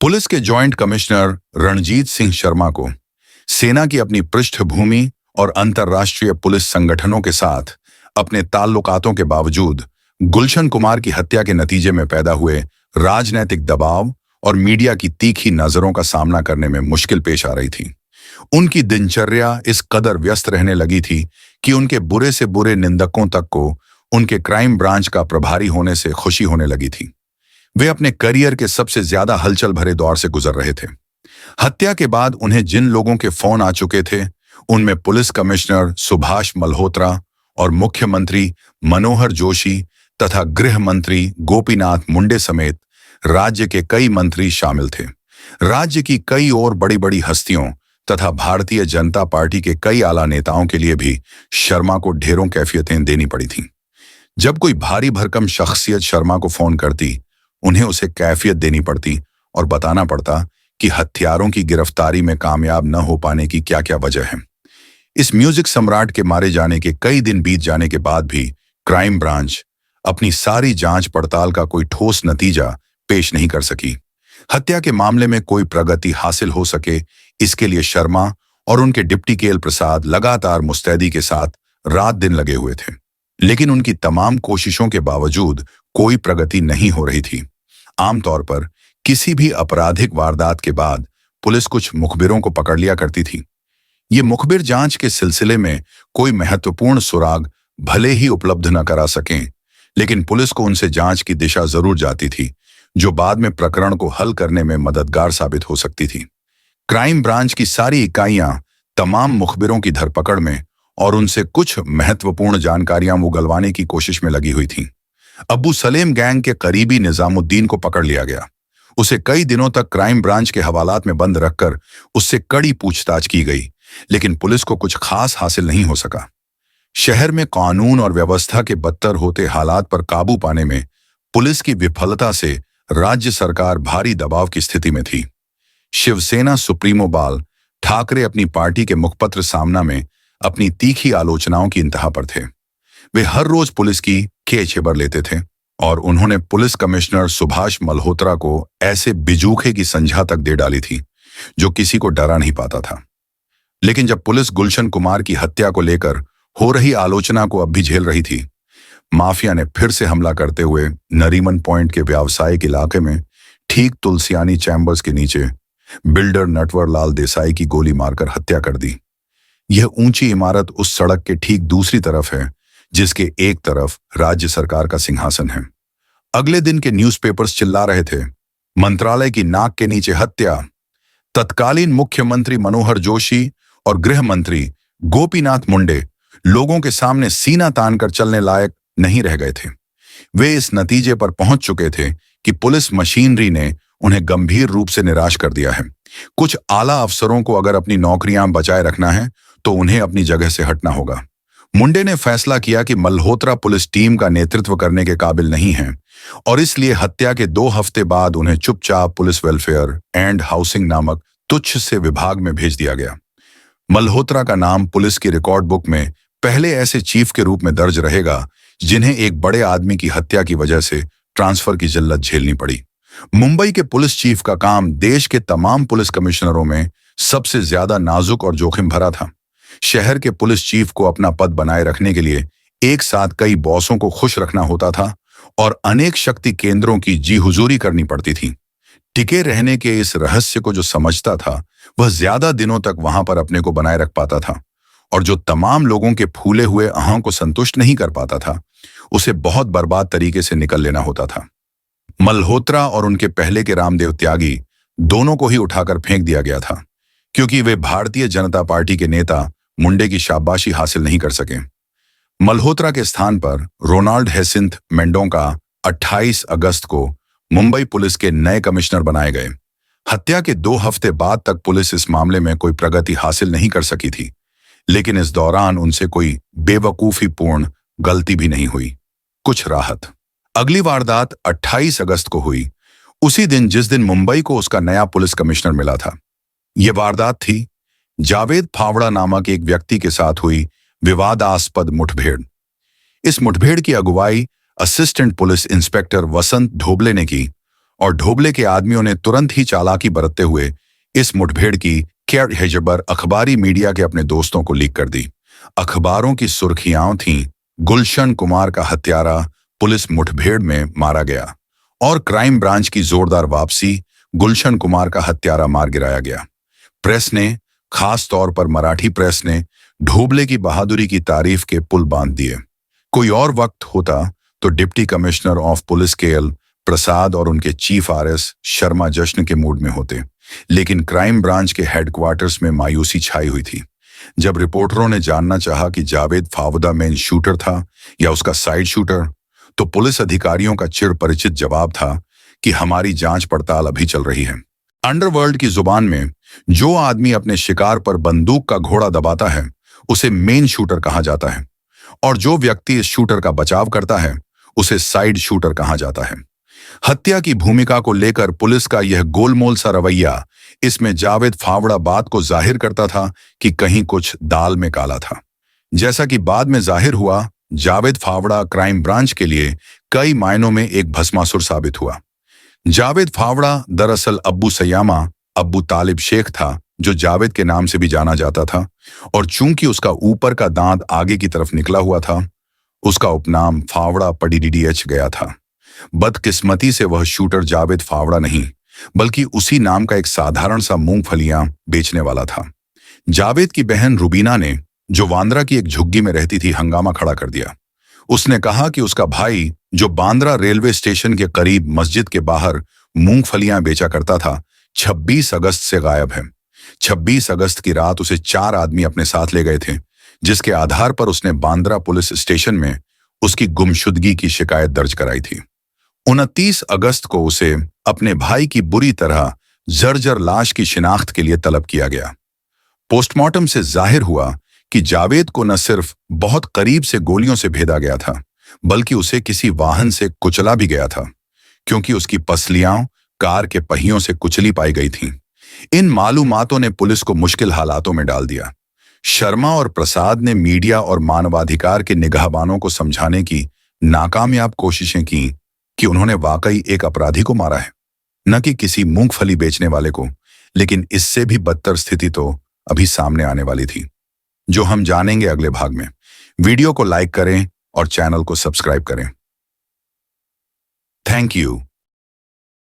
Police के joint commissioner Ranjit Singh Sharma को सेना की अपनी पृष्ठभूमि और अंतर्राष्ट्रीय पुलिस संगठनों के साथ अपने ताल्लुकातों के बावजूद गुलशन कुमार की हत्या के नतीजे में पैदा हुए राजनैतिक दबाव और मीडिया की तीखी नजरों का सामना करने में मुश्किल पेश आ रही थी। उनकी दिनचर्या इस कदर व्यस्त रहने लगी थी कि उनके बुरे से बुरे निंदकों तक को उनके क्राइम ब्रांच का प्रभारी होने से खुशी होने लगी थी। वे अपने करियर के सबसे ज्यादा हलचल भरे दौर से गुजर रहे थे। हत्या के बाद उन्हें जिन लोगों के फोन आ चुके थे उनमें पुलिस कमिश्नर सुभाष मल्होत्रा और मुख्यमंत्री मनोहर जोशी तथा गृह मंत्री गोपीनाथ मुंडे समेत राज्य के कई मंत्री शामिल थे। राज्य की कई और बड़ी बड़ी हस्तियों तथा भारतीय जनता पार्टी के कई आला नेताओं के लिए भी शर्मा को ढेरों कैफियतें देनी पड़ी थीं। जब कोई भारी भरकम शख्सियत शर्मा को फोन करती, उन्हें उसे कैफियत देनी पड़ती और बताना पड़ता कि हत्यारों की गिरफ्तारी में कामयाब न हो पाने की क्या क्या वजह है। इस म्यूजिक सम्राट के मारे जाने के कई दिन बीत जाने के बाद भी क्राइम ब्रांच अपनी सारी जांच पड़ताल का कोई ठोस नतीजा पेश नहीं कर सकी। हत्या के मामले में कोई प्रगति हासिल हो सके, इसके लिए शर्मा और उनके डिप्टी केएल प्रसाद लगातार मुस्तैदी के साथ रात दिन लगे हुए थे, लेकिन उनकी तमाम कोशिशों के बावजूद कोई प्रगति नहीं हो रही थी। आमतौर पर किसी भी आपराधिक वारदात के बाद पुलिस कुछ मुखबिरों को पकड़ लिया करती थी। ये मुखबिर जांच के सिलसिले में कोई महत्वपूर्ण सुराग भले ही उपलब्ध न करा सकें, लेकिन पुलिस को उनसे जांच की दिशा जरूर जाती थी, जो बाद में प्रकरण को हल करने में मददगार साबित हो सकती थी। क्राइम ब्रांच की सारी इकाइयां तमाम मुखबिरों की धरपकड़ में और उनसे कुछ महत्वपूर्ण जानकारियां उगलवाने की कोशिश में लगी हुई थीं। अबू सलेम गैंग के करीबी निजामुद्दीन को पकड़ लिया गया। उसे कई दिनों तक क्राइम ब्रांच के हवालात में बंद रखकर उससे कड़ी पूछताछ की गई, लेकिन पुलिस को कुछ खास हासिल नहीं हो सका। शहर में कानून और व्यवस्था के बदतर होते हालात पर काबू पाने में पुलिस की विफलता से राज्य सरकार भारी दबाव की स्थिति में थी। शिवसेना सुप्रीमो बाल ठाकरे अपनी पार्टी के मुखपत्र सामना में अपनी तीखी आलोचनाओं की इंतहा पर थे। वे हर रोज पुलिस की खबर लेते थे और उन्होंने पुलिस कमिश्नर सुभाष मल्होत्रा को ऐसे बिजूखे की संझा तक दे डाली थी जो किसी को डरा नहीं पाता था। लेकिन जब पुलिस गुलशन कुमार की हत्या को लेकर हो रही आलोचना को अब भी झेल रही थी, माफिया ने फिर से हमला करते हुए नरीमन पॉइंट के व्यावसायिक इलाके में ठीक तुलसियानी चैम्बर्स के नीचे बिल्डर नटवर लाल देसाई की गोली मारकर हत्या कर दी। यह ऊंची इमारत उस सड़क के ठीक दूसरी तरफ है जिसके एक तरफ राज्य सरकार का सिंहासन है। अगले दिन के न्यूज़पेपर्स चिल्ला रहे थे, मंत्रालय की नाक के नीचे हत्या। तत्कालीन मुख्यमंत्री मनोहर जोशी और गृह मंत्री गोपीनाथ मुंडे लोगों के सामने सीना तानकर चलने लायक नहीं रह गए थे। वे इस नतीजे पर पहुंच चुके थे कि पुलिस मशीनरी ने उन्हें गंभीर रूप से निराश कर दिया है। कुछ आला अफसरों को अगर अपनी नौकरियां बचाए रखना है तो उन्हें अपनी जगह से हटना होगा। मुंडे ने फैसला किया कि मल्होत्रा पुलिस टीम का नेतृत्व करने के काबिल नहीं है और इसलिए हत्या के 2 हफ्ते बाद उन्हें चुपचाप पुलिस वेलफेयर एंड हाउसिंग नामक तुच्छ से विभाग में भेज दिया गया। मल्होत्रा का नाम पुलिस की रिकॉर्ड बुक में पहले ऐसे चीफ के रूप में दर्ज रहेगा जिन्हें एक बड़े आदमी की हत्या की वजह से ट्रांसफर की जिल्लत झेलनी पड़ी। मुंबई के पुलिस चीफ का काम देश के तमाम पुलिस कमिश्नरों में सबसे ज्यादा नाजुक और जोखिम भरा था। शहर के पुलिस चीफ को अपना पद बनाए रखने के लिए एक साथ कई बॉसों को खुश रखना होता था और अनेक शक्ति केंद्रों की जी हुजूरी करनी पड़ती थी। टिके रहने के इस रहस्य को जो समझता था वह ज्यादा दिनों तक वहां पर अपने को बनाए रख पाता था, और जो तमाम लोगों के फूले हुए अहं को संतुष्ट नहीं कर पाता था उसे बहुत बर्बाद तरीके से निकल लेना होता था। मल्होत्रा और उनके पहले के रामदेव त्यागी दोनों को ही उठाकर फेंक दिया गया था, क्योंकि वे भारतीय जनता पार्टी के नेता मुंडे की शाबाशी हासिल नहीं कर सके। मल्होत्रा के स्थान पर रोनाल्ड हेसिंथ मेंडोका 28 अगस्त को मुंबई पुलिस के नए कमिश्नर बनाए गए। हत्या के 2 हफ्ते बाद तक पुलिस इस मामले में कोई प्रगति हासिल नहीं कर सकी थी, लेकिन इस दौरान उनसे कोई बेवकूफीपूर्ण गलती भी नहीं हुई। कुछ राहत। अगली वारदात 28 अगस्त को हुई, उसी दिन जिस दिन मुंबई को उसका नया पुलिस कमिश्नर मिला था। यह वारदात थी जावेद फावड़ा नामक एक व्यक्ति के साथ हुई विवादास्पद मुठभेड़। इस मुठभेड़ की अगुवाई असिस्टेंट पुलिस इंस्पेक्टर वसंत ढोबले ने की और ढोबले के आदमियों ने तुरंत ही चालाकी बरतते हुए इस मुठभेड़ की खबर अखबारी मीडिया के अपने दोस्तों को लीक कर दी। अखबारों की सुर्खियां थीं, गुलशन कुमार का हत्यारा पुलिस मुठभेड़ में मारा गया, और क्राइम ब्रांच की जोरदार वापसी, गुलशन कुमार का हत्यारा मार गिराया गया। प्रेस ने, खास तौर पर मराठी प्रेस ने, ढोबले की बहादुरी की तारीफ के पुल बांध दिए। कोई और वक्त होता तो deputy commissioner of police KL प्रसाद और उनके चीफ RS शर्मा जश्न के मूड में होते, लेकिन क्राइम ब्रांच के हेडक्वार्टर्स में मायूसी छाई हुई थी। जब रिपोर्टरों ने जानना चाहा कि जावेद फावदा मेन शूटर था या उसका साइड शूटर, तो पुलिस अधिकारियों का चिर परिचित जवाब था कि हमारी जांच पड़ताल अभी चल रही है। अंडरवर्ल्ड की जुबान में जो आदमी अपने शिकार पर बंदूक का घोड़ा दबाता है उसे मेन शूटर कहा जाता है, और जो व्यक्ति इस शूटर का बचाव करता है उसे साइड शूटर कहा जाता है। हत्या की भूमिका को लेकर पुलिस का यह गोलमोल सा रवैया, इसमें जावेद फावड़ा बात को जाहिर करता था कि कहीं कुछ दाल में काला था। जैसा कि बाद में जाहिर हुआ, जावेद फावड़ा क्राइम ब्रांच के लिए कई मायनों में एक भस्मासुर साबित हुआ। जावेद फावड़ा दरअसल अब्बू सयामा अब्बू तालिब शेख था, जो जावेद के नाम से भी जाना जाता था, और चूंकि उसका ऊपर का दांत आगे की तरफ निकला हुआ था, उसका उपनाम फावड़ा पडीडीएच गया था। बदकिस्मती से वह शूटर जावेद फावड़ा नहीं, बल्कि उसी नाम का एक साधारण सा मूंगफलियां बेचने वाला था। जावेद की बहन रुबीना ने, जो बांद्रा की एक झुग्गी में रहती थी, हंगामा खड़ा कर दिया। उसने कहा कि उसका भाई, जो बांद्रा रेलवे स्टेशन के करीब मस्जिद के बाहर मूंगफलियां बेचा करता था, 26 अगस्त से गायब है। 26 अगस्त की रात उसे 4 आदमी अपने साथ ले गए थे, जिसके आधार पर उसने बांद्रा पुलिस स्टेशन में उसकी गुमशुदगी की शिकायत दर्ज कराई थी। 29 अगस्त को उसे अपने भाई की बुरी तरह जर्जर लाश की शिनाख्त के लिए तलब किया गया। पोस्टमार्टम से जाहिर हुआ कि जावेद को न सिर्फ बहुत करीब से गोलियों से भेदा गया था, बल्कि उसे किसी वाहन से कुचला भी गया था, क्योंकि उसकी पसलियां कार के पहियों से कुचली पाई गई थीं। इन मालूमातों ने पुलिस को मुश्किल हालातों में डाल दिया। शर्मा और प्रसाद ने मीडिया और मानवाधिकार के निगाहबानों को समझाने की नाकामयाब कोशिशें की कि उन्होंने वाकई एक अपराधी को मारा है, न कि किसी मूंगफली बेचने वाले को। लेकिन इससे भी बदतर स्थिति तो अभी सामने आने वाली थी, जो हम जानेंगे अगले भाग में। वीडियो को लाइक करें और चैनल को सब्सक्राइब करें। Thank you.